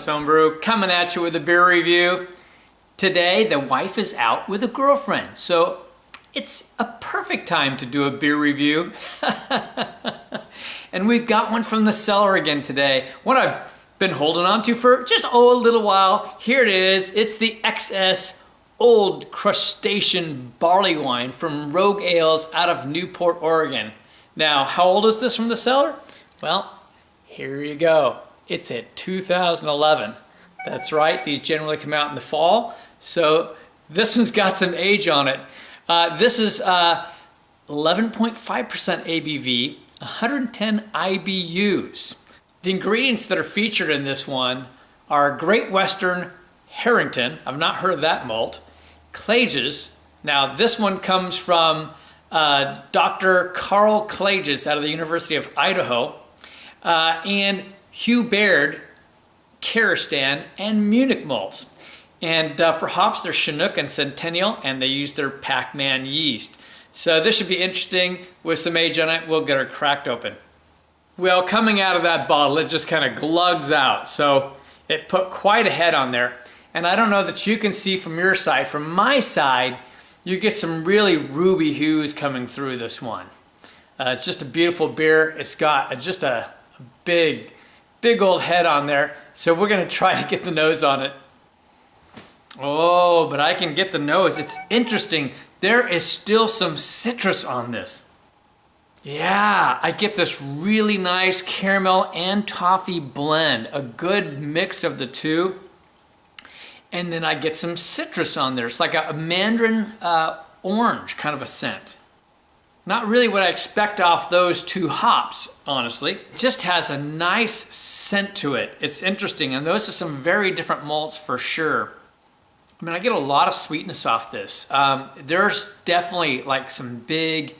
It's Homebrew, coming at you with a beer review. Today, the wife is out with a girlfriend, so it's a perfect time to do a beer review. And we've got one from the cellar again today. One I've been holding on to for just, a little while. Here it is. It's the XS Old Crustacean Barleywine from Rogue Ales out of Newport, Oregon. Now, how old is this from the cellar? Well, here you go. It's a 2011. That's right, these generally come out in the fall. So this one's got some age on it. This is 11.5% ABV, 110 IBUs. The ingredients that are featured in this one are Great Western Harrington, I've not heard of that malt, Klages. Now this one comes from Dr. Carl Klages out of the University of Idaho, and Hugh Baird, Karistan, and Munich malts. And for hops, they're Chinook and Centennial, and they use their Pac-Man yeast. So this should be interesting with some age on it. We'll get her cracked open. Well, coming out of that bottle, it just kind of glugs out. So it put quite a head on there. And I don't know that you can see from your side. From my side, you get some really ruby hues coming through this one. It's just a beautiful beer. It's got just a big old head on there. So we're gonna try to get the nose on it. Oh, but I can get the nose. It's interesting. There is still some citrus on this. Yeah, I get this really nice caramel and toffee blend. A good mix of the two. And then I get some citrus on there. It's like a mandarin orange kind of a scent. Not really what I expect off those two hops, honestly. It just has a nice scent to it. It's interesting, and those are some very different malts for sure. I mean, I get a lot of sweetness off this. There's definitely like some big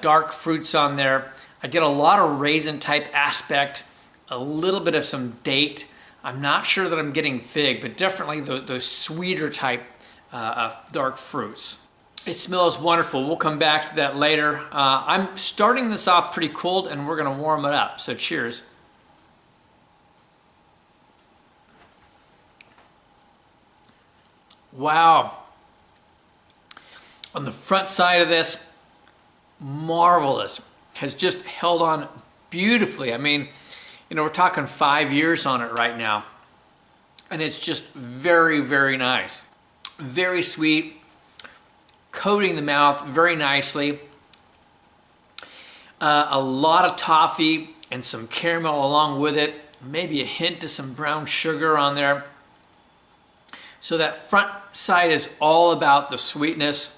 dark fruits on there. I get a lot of raisin type aspect, a little bit of some date. I'm not sure that I'm getting fig, but definitely those sweeter type dark fruits. It smells wonderful. We'll come back to that later. I'm starting this off pretty cold, and we're gonna warm it up, so cheers. Wow. On the front side of this, marvelous. Has just held on beautifully. I mean, you know, we're talking 5 years on it right now. And it's just very nice. Very sweet. Coating the mouth very nicely. A lot of toffee and some caramel along with it. Maybe a hint of some brown sugar on there. So that front side is all about the sweetness.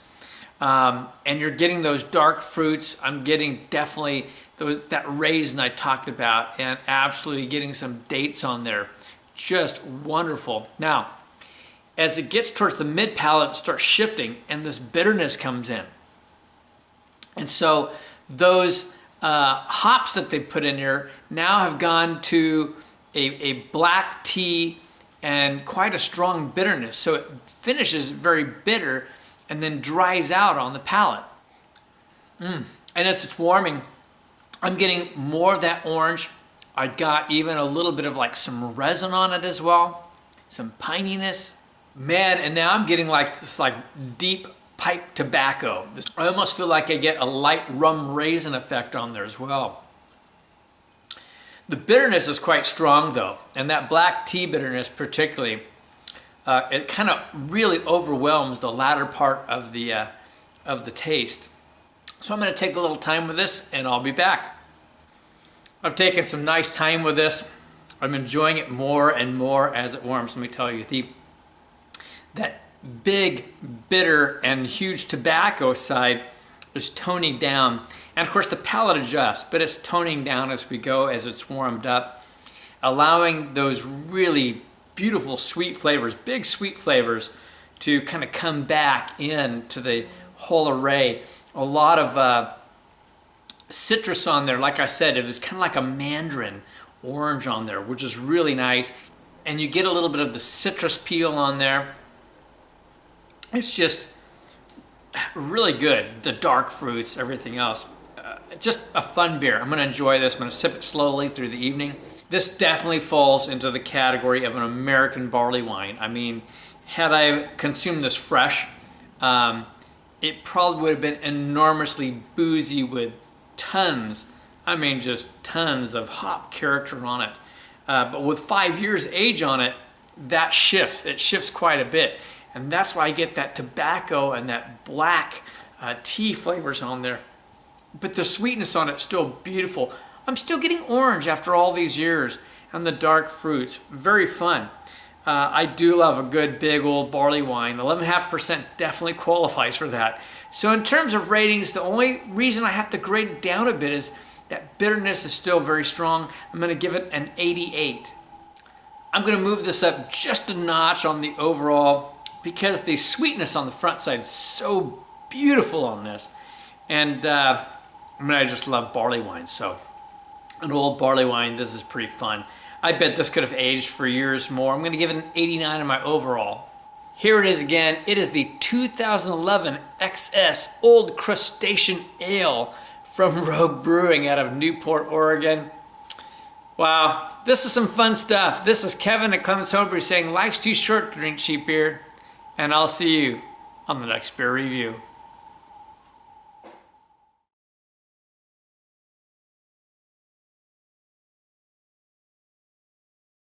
And you're getting those dark fruits. I'm getting definitely that raisin I talked about, and absolutely getting some dates on there. Just wonderful. Now, as it gets towards the mid palate, it starts shifting, and this bitterness comes in. And so those hops that they put in here now have gone to a black tea and quite a strong bitterness. So it finishes very bitter and then dries out on the palate. And as it's warming, I'm getting more of that orange. I got even a little bit of like some resin on it as well, some pininess. Man, and now I'm getting like this like deep pipe tobacco. I almost feel like I get a light rum raisin effect on there as well. The bitterness is quite strong though, and that black tea bitterness particularly, it kind of really overwhelms the latter part of the taste. So I'm going to take a little time with this, and I'll be back. I've taken some nice time with this. I'm enjoying it more and more as it warms. Let me tell you, that big, bitter, and huge tobacco side is toning down. And of course the palate adjusts, but it's toning down as we go, as it's warmed up, allowing those really beautiful sweet flavors, big sweet flavors, to kind of come back into the whole array. A lot of citrus on there. Like I said, it was kind of like a mandarin orange on there, which is really nice. And you get a little bit of the citrus peel on there. It's just really good. The dark fruits, everything else. Just a fun beer. I'm going to enjoy this. I'm going to sip it slowly through the evening. This definitely falls into the category of an American barley wine. I mean, had I consumed this fresh, it probably would have been enormously boozy with tons, I mean just tons of hop character on it. But with 5 years age on it, that shifts. It shifts quite a bit. And that's why I get that tobacco and that black tea flavors on there. But the sweetness on it's still beautiful. I'm still getting orange after all these years, and the dark fruits. Very fun. I do love a good big old barley wine. 11.5% definitely qualifies for that. So in terms of ratings, the only reason I have to grade it down a bit is that bitterness is still very strong. I'm going to give it an 88. I'm going to move this up just a notch on the overall because the sweetness on the front side is so beautiful on this. And I mean, I just love barley wine, so an old barley wine, this is pretty fun. I bet this could have aged for years more. I'm going to give it an 89 in my overall. Here it is again. It is the 2011 XS Old Crustacean Ale from Rogue Brewing out of Newport, Oregon. Wow, this is some fun stuff. This is Kevin at Clemens Homebrew saying life's too short to drink cheap beer, and I'll see you on the next beer review.